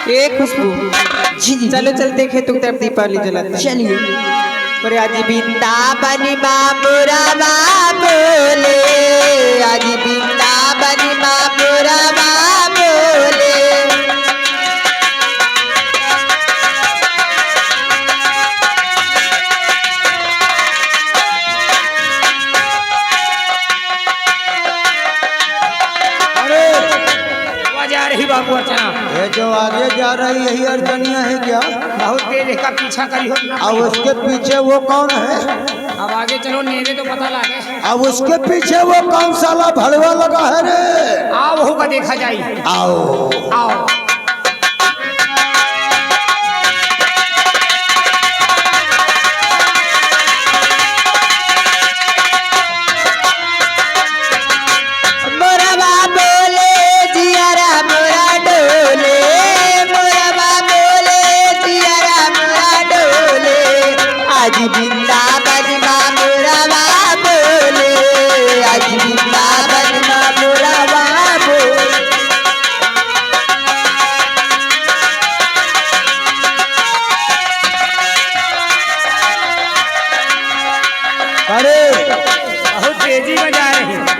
ए खुशबू जी जी चलो चलते खेतों की तरफ दीपावली जलाते। चलिए। और आज वृंदावन बाबुरावा बोले, आज वृंदावन बाबुरावा बोले। जा रही बाबू अर्चना, ये जो आगे जा रही यही अर्चनिया है क्या? बहुत तेज इसका पीछा करी हो। अब उसके पीछे वो कौन है? अब आगे चलो, नेरे तो पता लगे। अब उसके पीछे वो कौन साला भड़वा लगा है रे? आओ वहू का देखा जाए। आओ आओ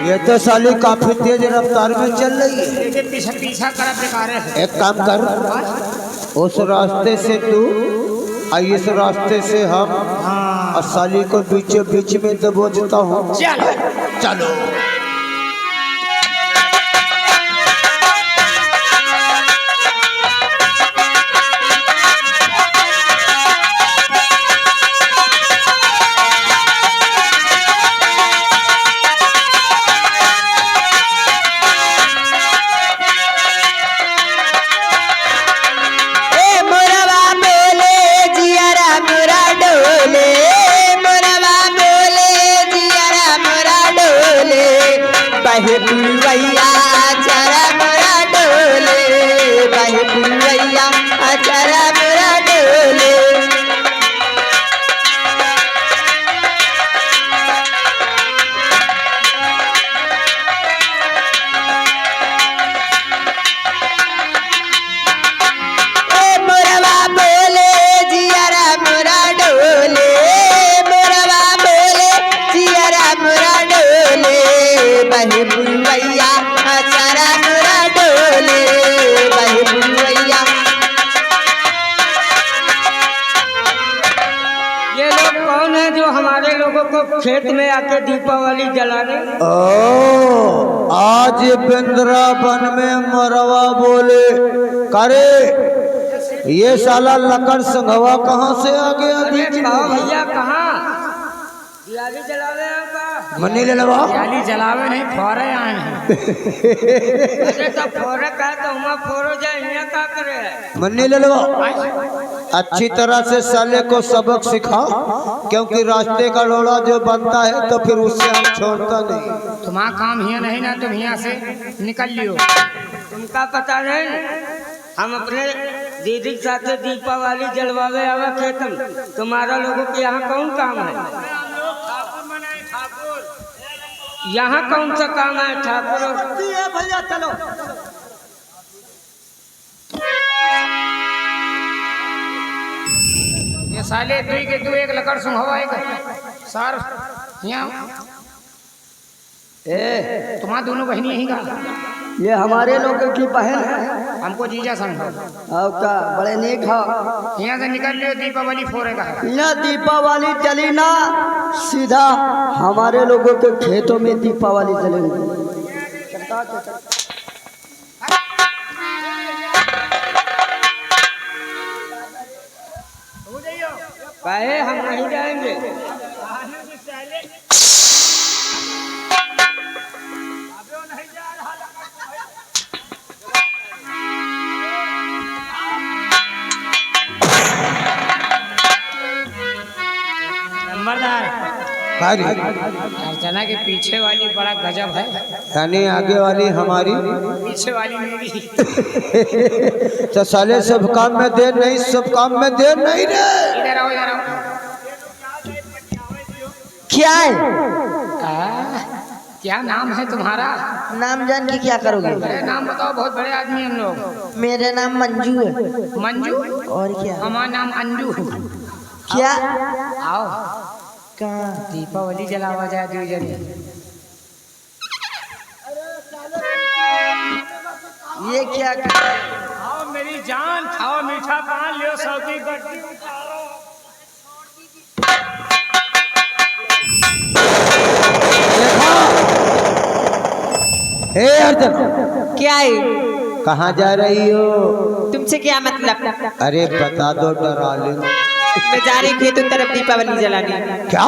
ये तो साली काफी तेज रफ्तार में चल रही है। पीछा पीछा कर बेकार है। एक काम कर, उस रास्ते से तू और इस रास्ते से हम, और साली को बीच बीच में दबोचता हूँ। चलो चलो। भैया चरा मोरा डोले, भैया चरा मोरा डोले। ए मोरवा बोले जियारा मोरा डोले, मोरवा बोले जियारा मोरा डोले। भैया चरा मोरा डोले, भैया। ये लोग कौन है जो हमारे लोगों को खेत में आके दीपावली जलाने? ओ, आज वृंदावन में मरवा बोले करे। ये साला लकड़ संघवा कहाँ से आ गया? भैया कहाँ दिवाली जलावे मनी ले लवा दिवाली जलावे नहीं, फोरे आए हैं। अरे तो फोरे का तो हम फोरो जाए, यहाँ का करे? मनी ले लवा। अच्छी तरह से साले को सबक सिखा, क्योंकि रास्ते का लोड़ा जो बनता है तो फिर उससे हम छोड़ता नहीं। तुम्हारा काम यहाँ नहीं ना, तुम यहाँ से निकल लियो। तुमका पता नहीं, हम अपने दीदी के साथ दीपावली जलवावे आवा खेतम। तुम्हारा लोगों के यहाँ कौन काम है? यहाँ कौन सा काम है? ठाकुर भैया चलो। ये साले दुई के दू एक लकड़ सुंघवा एक सर यहाँ। ए, तुम्हारा दोनों बहनी यहीं का? ये हमारे लोगों की बहन है। हमको जीजा समझो। और का बड़े नेक है। यहाँ से निकल लियो, दीपावली फोरेगा। यहाँ दीपावली चली ना, सीधा हमारे लोगों के खेतों में दीपावली चलेगी। कहे हम नहीं जाएंगे। अर्चना के पीछे वाली बड़ा गजब है, यानी आगे वाली हमारी, पीछे वाली मेरी। तो साले सब काम में देर नहीं, सब काम में देर नहीं रे। इधर आओ, इधर आओ। क्या है? क्या नाम है तुम्हारा? नाम जान के क्या करोगे? अरे नाम बताओ, बहुत बड़े आदमी हम लोग। मेरा नाम मंजू है। मंजू? और क्या? हमारा नाम अंजू। क्या? आओ कहाँ? दीपावली जलावा जाए दो जल्दी। ये क्या? आओ मेरी जान, खाओ मीठा पान लियो, सौती गड्डी उतारो। हे अर्जुन, क्या है? कहाँ जा रही हो? तुमसे क्या मतलब? अरे बता दो डार्लिंग। मैं जा रही खेतों तरफ दीपावली जलाने। क्या?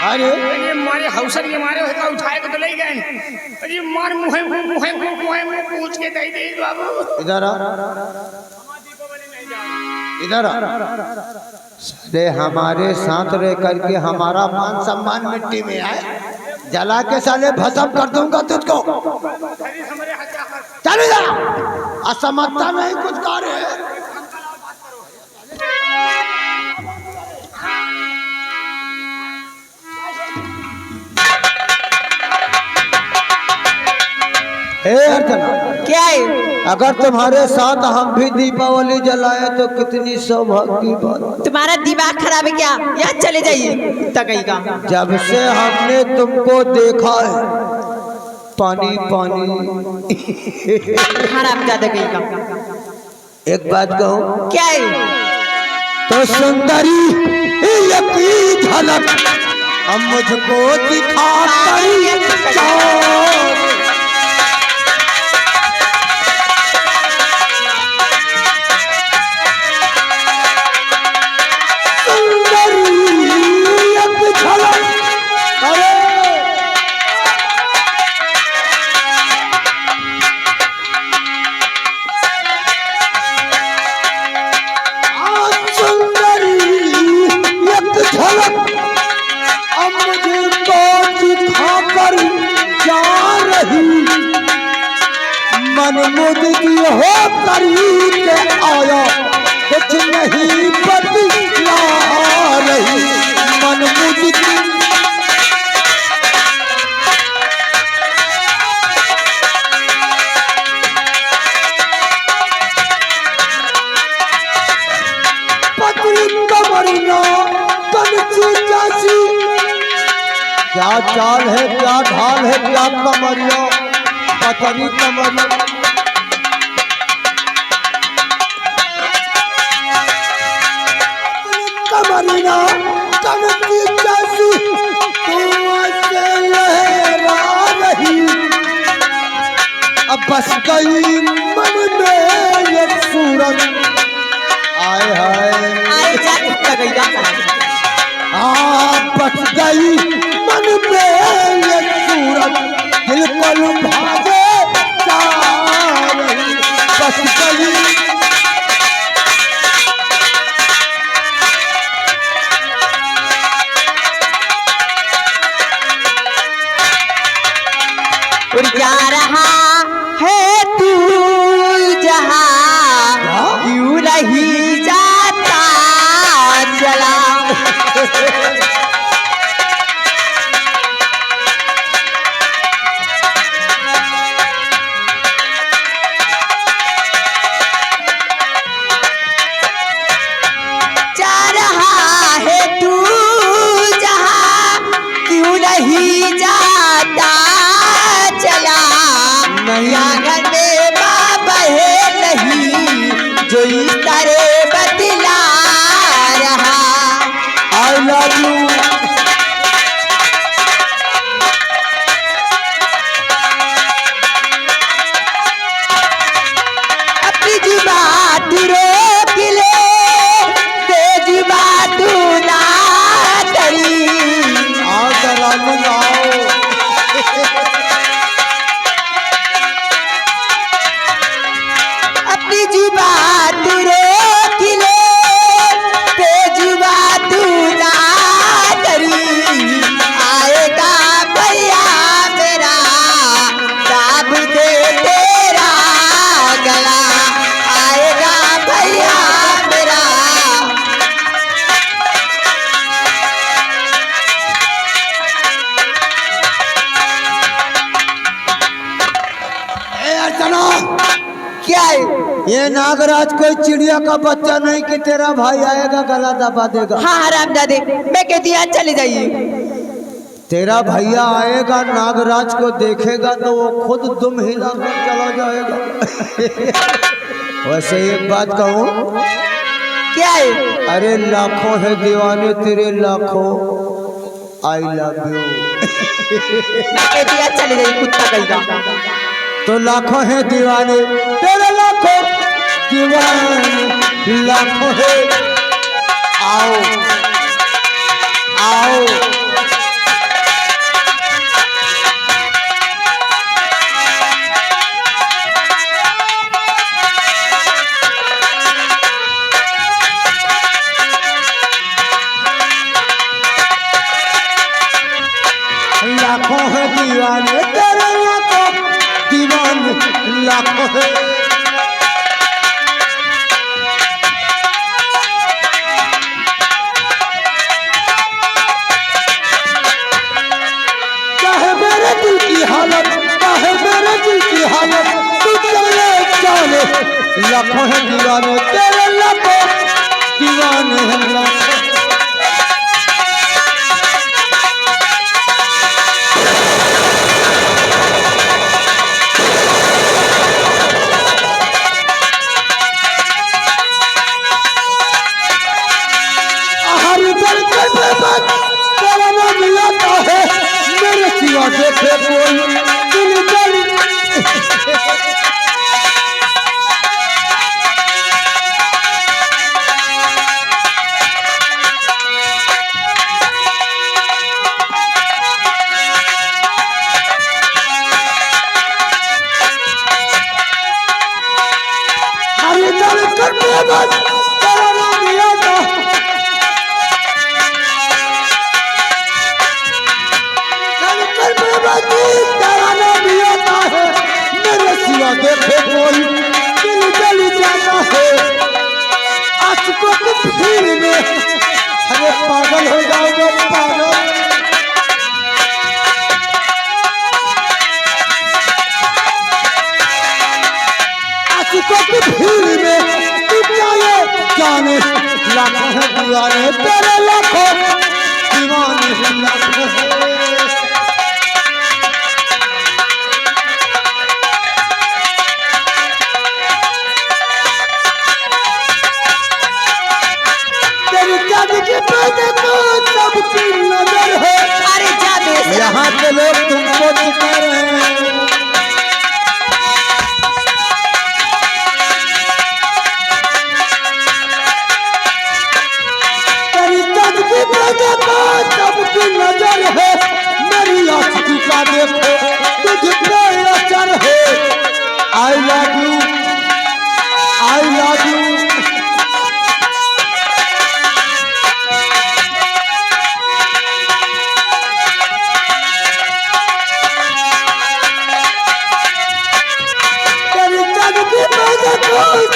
अरे ये मारे हौसर ये मारे होता उठाए के तो ले गए। अरे मार मुहे पूछ के दे दे बाबू। इधर आ, इधर आ। अरे हमारे साथ रह करके हमारा मान सम्मान मिट्टी में आए, जला के साले भस्म कर दूंगा तुझको। चले जा, असमझता नहीं कुछ कार्य है। हे अर्चना, क्या है? अगर तुम्हारे साथ हम भी दीपावली जलाए तो कितनी सौभाग्य की बात। तुम्हारा दिमाग खराब है क्या? यहाँ चले जाइए तकई का। जब से हमने तुमको देखा है पानी पानी। हराम ज्यादा कहीं का। एक बात कहूँ, क्या है? तो सुंदरी एक झलक हम मुझको दिखा कर जाओ। मन मुझकी हो करी के आया, कुछ नहीं बदला रही। मन मुझकी पतली कमरिया कनची जैसी। क्या चाल है, क्या ढाल है, क्या कमरिया पतली कमरिया। कमरिया कनकी जैसी तू ऐसे लहरा रही। अब बस गई मन में ये सूरत। आए हाय तकई का। बस गई मन में ये सूरत, दिल को लुभाए जा रही। बस गई उड़ जा रहा है तू जहाँ, क्यों नहीं जाता चला। क्या है? ये नागराज कोई चिड़िया का बच्चा नहीं कि तेरा भाई आएगा गला दबा देगा। हाँ हरामजादे, मैं कहती आज चले जाइए। तेरा भैया आएगा, नागराज को देखेगा तो वो खुद दुम हिलाकर चला जाएगा। वैसे एक बात कहूँ, क्या है? अरे लाखों है दीवाने तेरे, लाखों आई लव यू। मैं कहती आज चले जाइए कुत्ता कहेगा। तो लाखों है दीवाने तेरे, लाखों दीवाने लाखों है। आओ आओ लाखों है दीवाने तेरे, लाखों दीवाने लाखों है। चाहे मेरे दिल की हालत, चाहे मेरे दिल की हालत, तू चले जाने। लाखों है दीवाने तेरे, लाखों दीवाने लाखों। मेरे सिवा देखे कोई दिल जल। हरी दल करने बस तेरा नाम याद तेरा नाम आता है। मेरे सिवा देखे कोई दिल जल जाता है। आशिकों की भीड़ में अरे पागल हो जाओगे पागल। आशिकों की भीड़ में तू जाने लाखों है दीवाने तेरे, लाखों दीवाने लाखों है। सबकी नजर है। अरे जा बेशरम। यहाँ के लोग तुमको चिपा रहे हैं। तेरी सबकी नजर है। मेरी आशिकी का देखो तुझ पे असर है। I love you, I love you.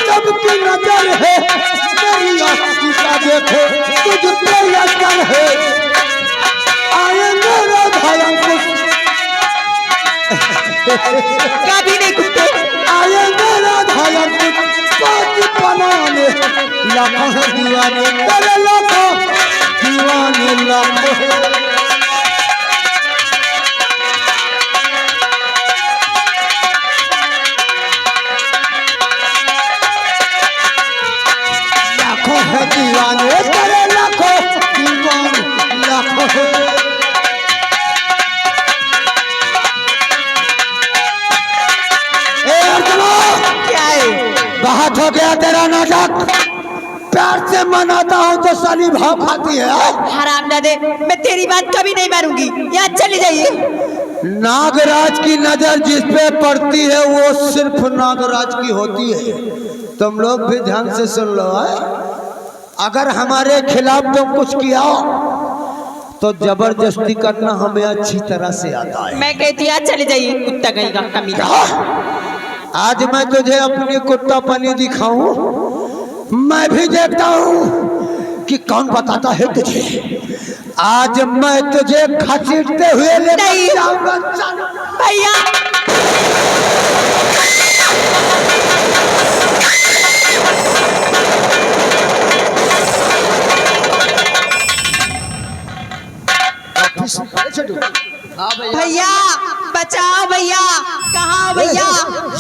सबकी नजर है। मेरी आशिकी का देखो तुझ पे असर है। आएंगे राधायंकुश कभी नहीं कुत्ते। आएंगे राधायंकुश पार्टी बनाने। लाखों है दीवाने तेरे, लाखों दीवाने लाखों है। है दीवाने तेरे, लाखों दीवाने लाखों है। क्या है? बहुत हो गया तेरा नाटक। प्यार से मनाता हूँ तो साली भाव खाती है। हरामजादे, मैं तेरी बात कभी नहीं मानूंगी। यहाँ चले जाइए। नागराज की नजर जिस पे पड़ती है वो सिर्फ नागराज की होती है। तुम लोग भी ध्यान से सुन लो है? अगर हमारे खिलाफ तुम कुछ किया तो जबरदस्ती करना हमें अच्छी तरह से आता है। मैं कहती आज चले जाइए कुत्ता कहेगा कमीना। आज मैं तुझे अपनी कुत्तापनी दिखाऊं। मैं भी देखता हूँ कि कौन बताता है तुझे। आज मैं तुझे खसीटते हुए नहीं जाऊंगा। भैया।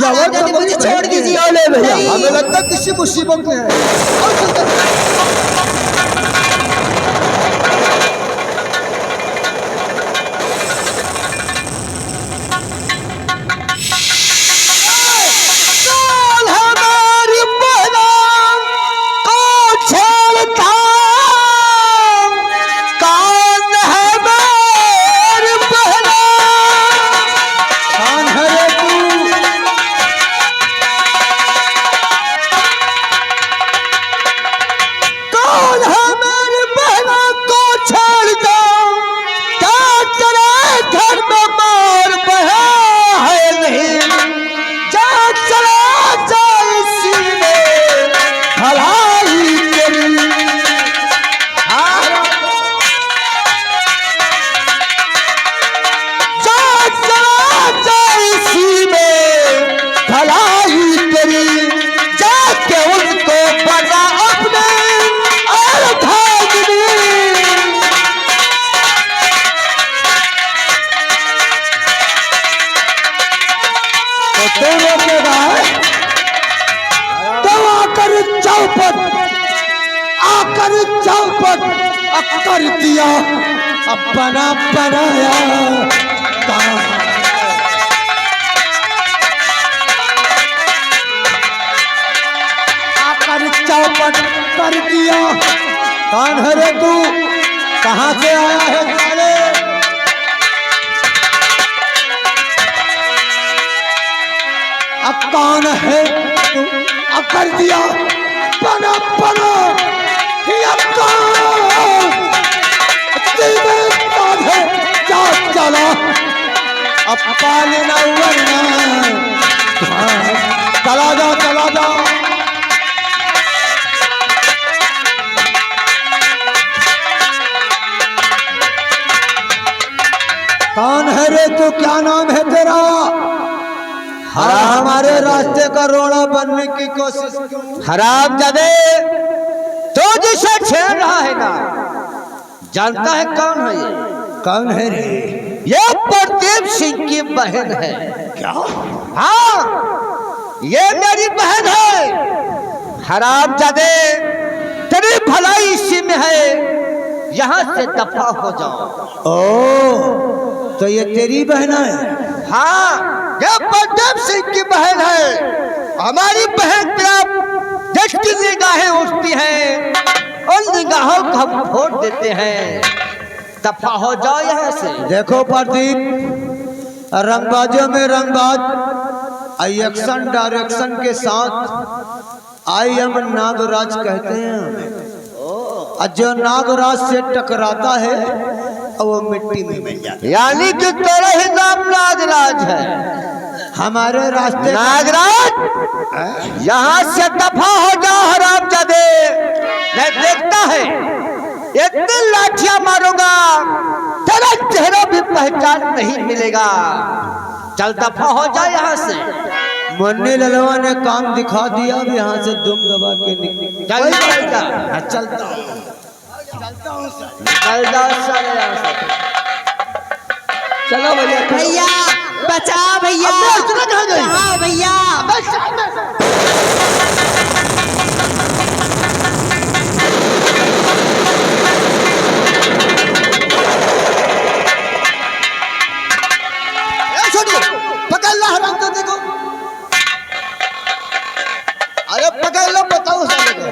जबर राजा जी, मुझे छोड़ दीजिए। चले भैया, नहीं। हमें लगता है किसी मुसीबत में है। और चलते हैं। कौन हमारी बहना को छेड़ता? कौन हमारी बहना? कौन है रे तू? कौन हमारी बहना को छेड़ता? क्या तेरे घर में मार बहा है नहीं? जा चला जा इसी में भलाई तेरी। जा चला जा इसी में भलाई तेरी। जाके उनको बना अपने और भागनी। तो तू रोकेगा तो आकर चौपट, आकर चौपट कर दिया। अब बना बनाया कहाँ? आकर चौपट कर दिया। कौन है रे तू? कहाँ से आया है साले? अब कौन है तू? अब कर दिया बना बना। ही अब कौन? दिल में कौन है? जा चला अब पालना वरना। हाँ, चला जा चला जा। कौन है रे तू? क्या नाम है तेरा? हमारे रास्ते का रोड़ा बनने की कोशिश क्यों? हराम जादे, तो जिसे छेड़ रहा है ना, जानता है कौन है ये? कौन है रे? ये प्रदीप सिंह की बहन है। क्या? हाँ, ये मेरी बहन है। हराम जादे, तेरी भलाई इसी में है। यहाँ से दफा हो जाओ। ओ, तो ये तेरी बहन है? हाँ, ये प्रदीप सिंह की बहन है। हमारी बहन तरफ जिसकी निगाहें उठती हैं, उन निगाहों को हम फोड़ देते हैं। दफा हो जाओ यहाँ से। देखो प्रदीप, रंगबाजों में रंगबाज, एक्शन डायरेक्शन के साथ आई एम नागराज कहते हैं हमें। और जो नागराज से टकराता है वो मिट्टी में मिल जाता है। यानी कि तेरा ही नाम नागराज है। हमारे रास्ते नागराज, यहाँ से दफा हो जाओ हरामजादे। मैं देखता है इतनी लाठियां मारूंगा, तेरा चेहरा भी पहचान नहीं मिलेगा। चल दफा हो जाए यहाँ से। मुन्नी ललवा ने काम दिखा दिया। अब यहाँ से दुम दबा के निकल चल निकल जा। चलता हूँ। निकल जाओ साले यहाँ से। चलो भैया, भैया बचा भैया। कहाँ गई? हाँ भैया। पकड़ ला हराम तो देखो। अरे पकड़ लो, बताओ साले को।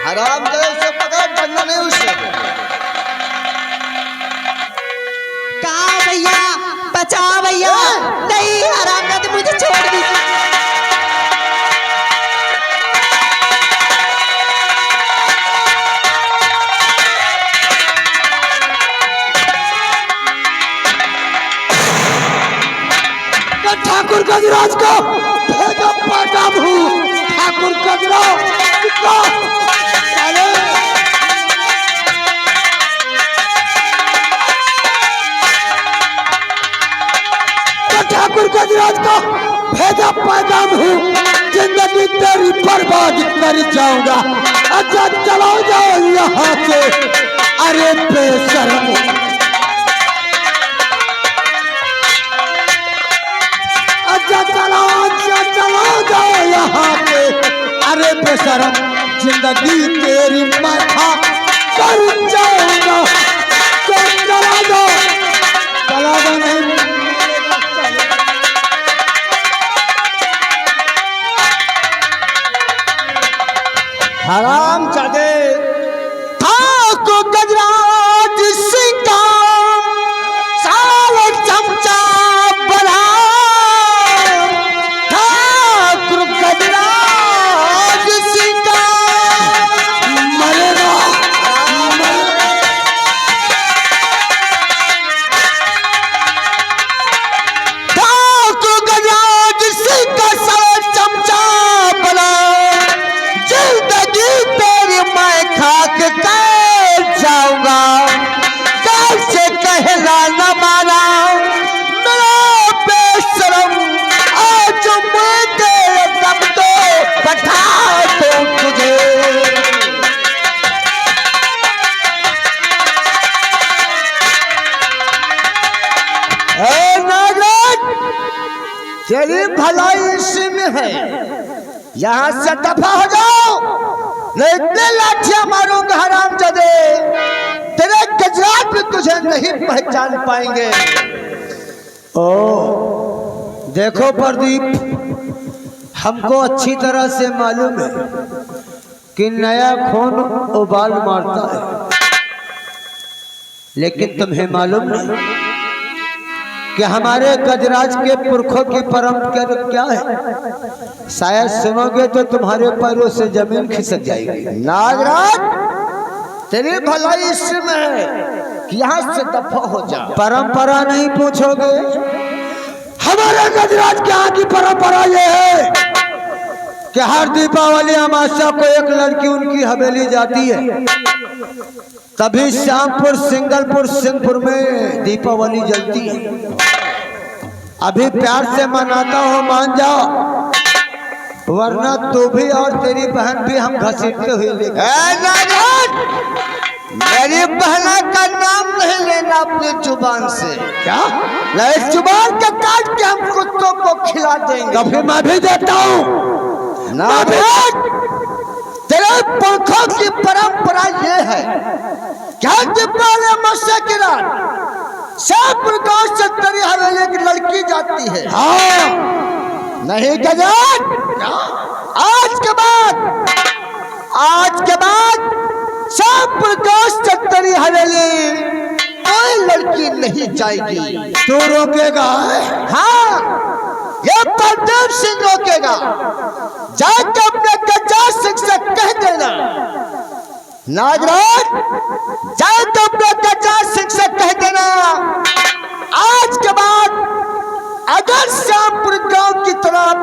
हराम से पकड़, डरना नहीं उससे। कहाँ भैया? बचा भैया। नहीं हरामजादे, मुझे छोड़ दीजिए। ठाकुर गजराज को भेजा पाटा भू। ठाकुर गजराज को साले। तो ठाकुर गजराज को भेजा पैगाम हूँ, जिंदगी तेरी बर्बाद कर जाऊंगा। अच्छा चलो जाओ यहाँ से। अरे बेशर्म, करम जिंदगी तेरी मैं खा कर जाऊंगा। तो चला दो नहीं हराम जादे था को गजराज सिंह का साले चमचा बना था को गजराज सिंह का मरेगा था को गजराज सिंह का साले चमचा बना जिंदगी तेरी मैं खाक कर जाऊंगा। कैसे कहना न माना मेरा बेशरम आज मैं तेरे दम तो बता दूं तुझे। ए नागराज तेरी भलाई इसी में है, यहाँ से दफा हो जाओ नहीं इतने लाठियां मारूंगा हरामजादे तेरे गजरात भी तुझे नहीं पहचान पाएंगे। ओ देखो प्रदीप, हमको अच्छी तरह से मालूम है कि नया खून उबाल मारता है, लेकिन तुम्हें मालूम नहीं कि हमारे गजराज के पुरखों की परंपरा क्या है। शायद सुनोगे तो तुम्हारे पैरों से जमीन खिसक जाएगी। नागराज तेरी भलाई इसमें है कि यहाँ से दफा हो जा। परंपरा नहीं पूछोगे, हमारे गजराज के यहाँ की परंपरा ये है कि हर दीपावली अमावस्या को एक लड़की उनकी हवेली जाती है, तभी श्यामपुर सिंगलपुर सिंहपुर में दीपावली जलती है। अभी प्यार से मनाता हो मान जाओ, वरना तू भी और तेरी बहन भी हम घसीटते हुए लेंगे। मेरी बहना का नाम नहीं लेना अपनी जुबान से। क्या? नहीं जुबान के काट के हम कुत्तों को खिला देंगे। तो फिर मैं भी देता हूँ। नागराज तेरे पुरखों की परंपरा ये है क्या दीपावली अमावस्या की रात शाहपुर गांव से तेरी हवेली की लड़की जाती है। हाँ नहीं गजराज आज के बाद शाहपुर गांव से तेरी हवेली कोई लड़की नहीं जाएगी। तू रोकेगा? हाँ ये प्रदीप सिंह रोकेगा। जाके अपने गजराज सिंह से कह देना नागराज जाके अपने गजराज सिंह से कह देना आज के बाद अगर श्यामपुर गांव की तरफ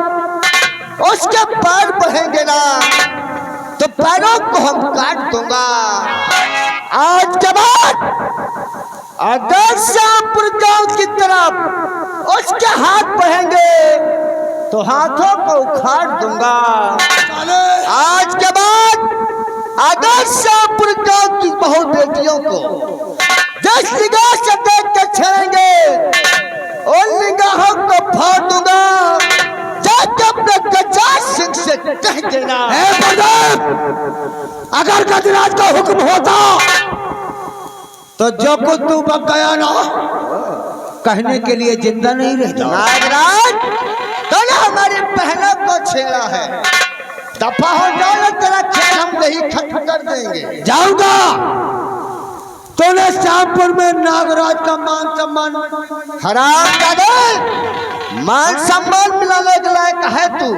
उसके पैर बढ़ेंगे ना तो पैरों को हम काट दूंगा। आज के बाद अगर श्यामपुर गांव की तरफ उसके हाथ बढ़ेंगे तो हाथों को उखाड़ दूंगा। आज के बाद अगर श्यामपुर गांव की बहू बेटियों को जिस निगाह से देख कर छेड़ेंगे उन निगाहों को फाड़ दूंगा। जाके अपने गजराज सिंह से कह देना अगर गजराज का हुक्म होता तो जो कुछ तू बकाया ना कहने के लिए जिंदा नहीं रहता। नागराज तूने हमारी बहनों को छेड़ा है, दफा हो जाओ ना तेरा खेल हम नहीं खत्म कर देंगे। जाऊंगा। तूने श्यामपुर में नागराज का मान सम्मान हराम दादा मान सम्मान मिलाने के लायक है तू।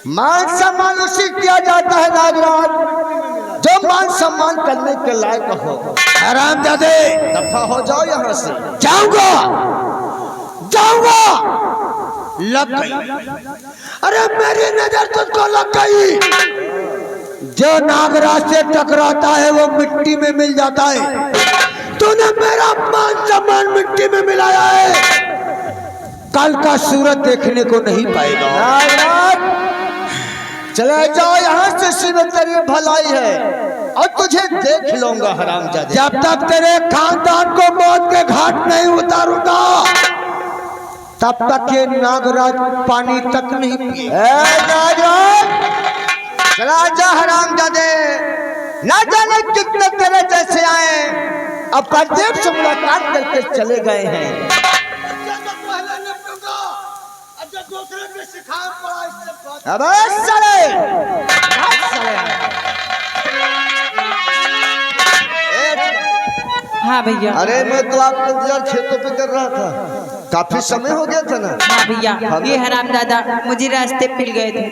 मान सम्मान उसी किया जाता है नागराज जो मान सम्मान करने के लायक हो। हरामजादे दफा हो जाओ यहाँ से। जाऊंगा जाऊंगा। लग गई। अरे मेरी नजर तुझको लग गई। जो नागराज से टकराता है वो मिट्टी में मिल जाता है। तूने मेरा मान सम्मान मिट्टी में मिलाया है, कल का सूरज देखने को नहीं पाएगा। नागराज चले जाओ यहाँ से, सिर्फ तेरी भलाई है और तुझे देख लूंगा हरामजादे। जब तक तेरे खानदान को मौत के घाट नहीं उतारूंगा तब तक ये नागराज पानी तक नहीं पिए। नागराज चला जा हरामजादे, ना जाने कितने तेरे जैसे आए, अब प्रदीप से मुलाकात करके चले गए हैं। अबे साले, हाँ भैया। अरे मैं तो आपका इंतजार खेतों पे कर रहा था, काफी समय हो गया था ना। हाँ भैया, ये हरामजादा मुझे रास्ते मिल गए थे।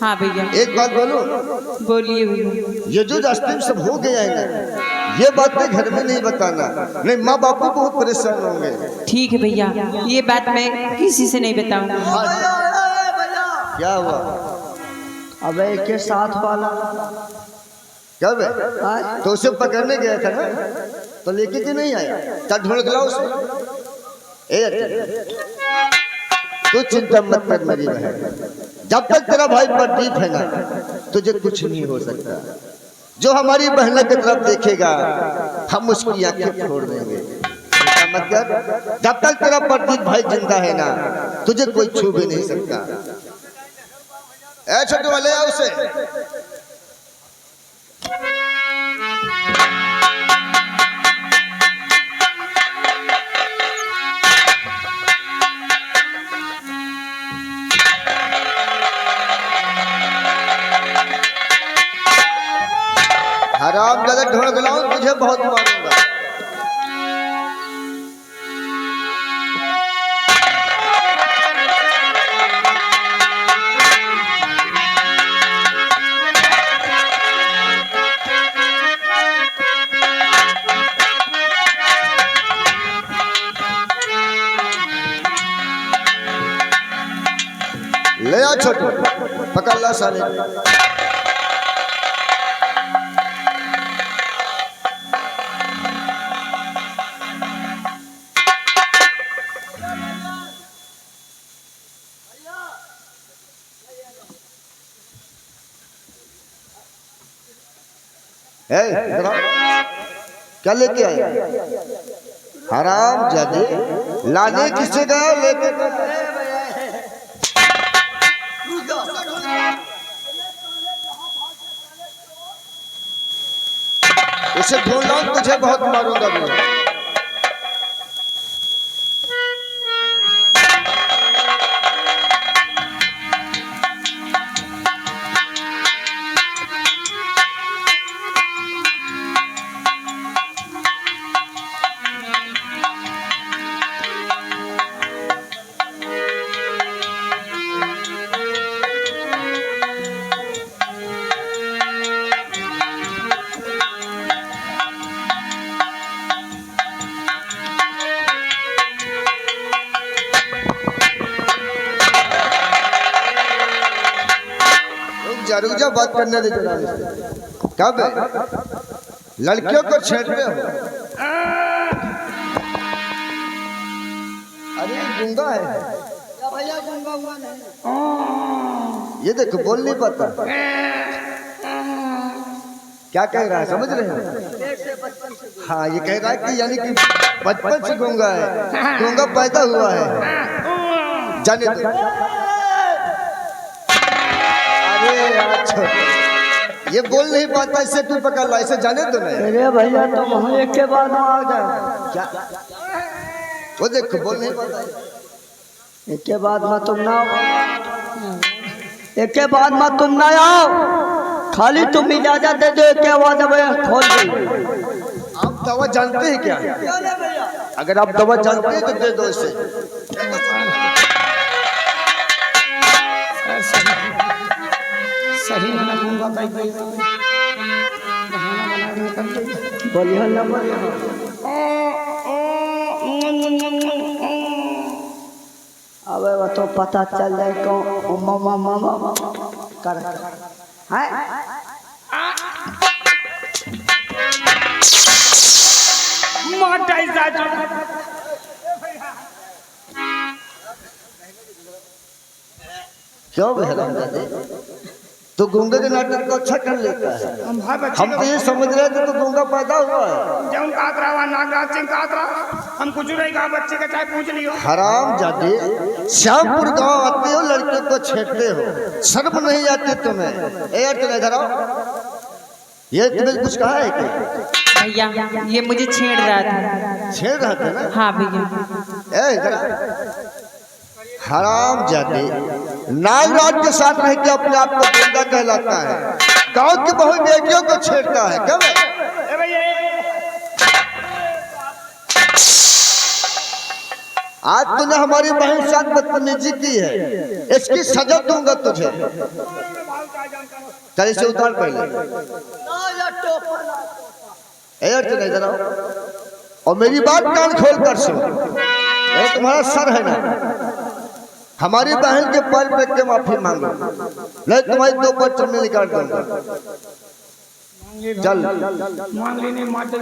हाँ भैया। एक बात बोलो, बोलिए भैया। ये जो रास्ते में सब हो गया है ना, ये बातें घर में नहीं बताना, नहीं माँ बापू बहुत परेशान होंगे। ठीक है भैया, ये बात मैं किसी से नहीं बताऊंगा। क्या हुआ? अबे के साथ वाला कब है? तो उसे पकड़ने गया था ना, तो लेके क्यों नहीं आया? चल ढूंढ के लाओ उसे। तू चिंता मत कर मेरी बहन, जब तक तेरा भाई प्रदीप है ना, तुझे कुछ नहीं हो सकता। जो हमारी बहन की तरफ देखेगा, हम उसकी आंखें फोड़ देंगे। चिंता मत कर, जब तक तेरा प्रदीप भाई जिंदा है ना, तुझे कोई छू भी नहीं सकता। ए छोटू वाले आओ उसे। हराम ज्यादा ढोल गलाऊं, तुझे बहुत मारूंगा। ले आ छोटू, पकड़ ला साले। क्या लेके आए? हराम जादे, लाने किसे गया? लेके उसे ढूंढ लाऊं, तुझे बहुत मारूंगा मैं। रुक जा, बात करने दे जरा। कब है? लड़कियों को छेड़ रहे हो? अरे गूंगा है भैया, गूंगा हुआ नहीं। ये देखो, बोल नहीं पाता। क्या कह रहा है, समझ रहे हो? हाँ, ये कह रहा है कि यानी कि बचपन से गूंगा है, गूंगा पैदा हुआ है। जाने दो। ये बोल नहीं पाता, इससे तू पकड़ ला, इसे जाने तो नहीं। अरे भैया, तुम हम एक के बाद में आ जाओ। क्या? वो देखो, बोल नहीं पाता। एक के बाद में तुम ना आओ, एक के बाद में तुम ना आओ, खाली तुम इजाजत दे दो, एक के बाद में खोल दो। आप दवा जानते हैं क्या? अगर आप दवा जानते हैं तो दे दो इसे। सही वाला गूंगा भाई बोलिए नंबर। अबे वो तो पता चल जाए कौन मामा मामा कर है। क्यों बहराम जाते? तो गूंगे के नाटक को अच्छा कर लेता है। हम तो ये समझ रहे थे तो गूंगा पैदा हुआ है। नागराज सिंह हम कुछ नहीं कहा, बच्चे का चाहे पूछ लियो। हराम जादे, श्यामपुर गांव आते हो, लड़के को छेड़ते हो, शर्म नहीं आती तुम्हें? ए यार तुम इधर आओ, ये तुम्हें कुछ कहा है क्या? भैया ये मुझे छेड़ रहा था। छेड़ रहा था ना? हाँ भैया। ए इधर हराम जादे, नागराज के साथ रह के अपने आप को गुंडा कहलाता है, गांव की बहु बेटियों को छेड़ता है। क्यों? आज तूने हमारी बहन के साथ बदतमीजी की है, इसकी सजा दूंगा तुझे। चल इसे उतार पहले। तू नहीं जरा, और मेरी बात कान खोल कर सुन। ये तुम्हारा सर है ना, हमारी बहन के पैर पे के माफी मांगो, नहीं तुम्हारी दो पर चमड़ी निकाल दूंगा। चल मांग लेने माता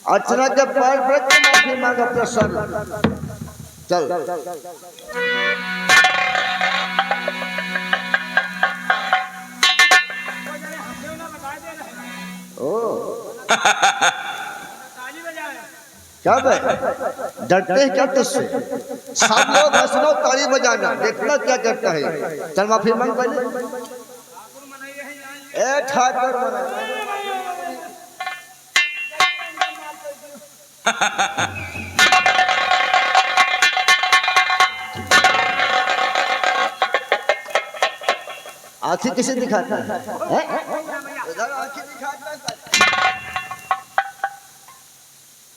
अर्चना के पैर पे के माफी मांग अपना सर। चल ओ क्या भाई डरते हैं क्या तुझसे? सब लोग हंसना ताली बजाना, देखना क्या करता है। चल माफी मांग पहले। ए ठाकुर आंखें किसे दिखाता है? इधर आंखें दिखाता है।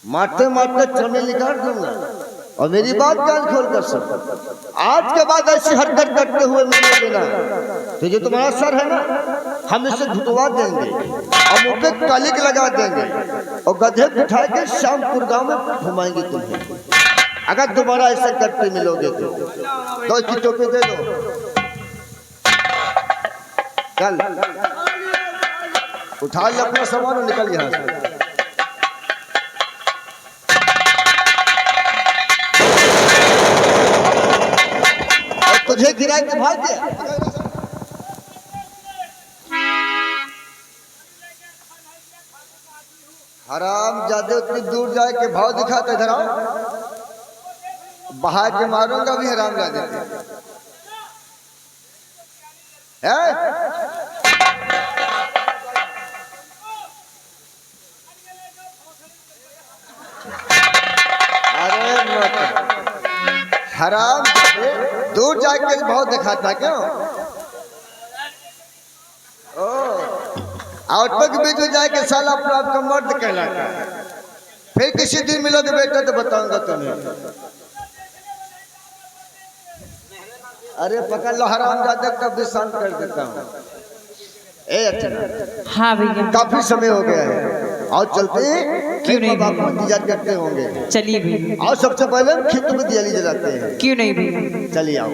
मारते मारते चमड़े निकाल दूंगा, और मेरी बात कान खोल कर सुन। आज के बाद ऐसी हरकत करते हुए मिलोगे ना, तो जो तुम्हारा सर है ना, हम इसे घुटवा देंगे और मुंह पे कालिक लगा देंगे और गधे बिठा के श्यामपुर गांव में घुमाएंगे तुम्हें। अगर दोबारा ऐसा करते मिलोगे तो इसकी टोपी दे दो। चल उठा ले अपना सामान और निकल यहाँ से। और तुझे गिरा के भाग गया। हराम जादे उतनी दूर जाए के भाव दिखाते। इधर आओ, बाहर के मारूंगा भी हराम जादे। अरे हराम दूर जाके भाव दिखाता क्यों? ओ औरतों के बीच में जाके साला अपना आपका मर्द कहलाता है। फिर किसी दिन मिलोगे बेटा तो बताऊंगा तुम्हें। अरे पकड़ लो हराम जादे, कब भी शांत कर देता हूँ। ए अच्छा हाँ भैया काफी समय हो गया है, और चलते क्यों नहीं बाबा इंतजार करते होंगे। चलिए भैया। और सबसे पहले खेतों में दियाली जलाते हैं। क्यों नहीं भैया। चलिए आओ।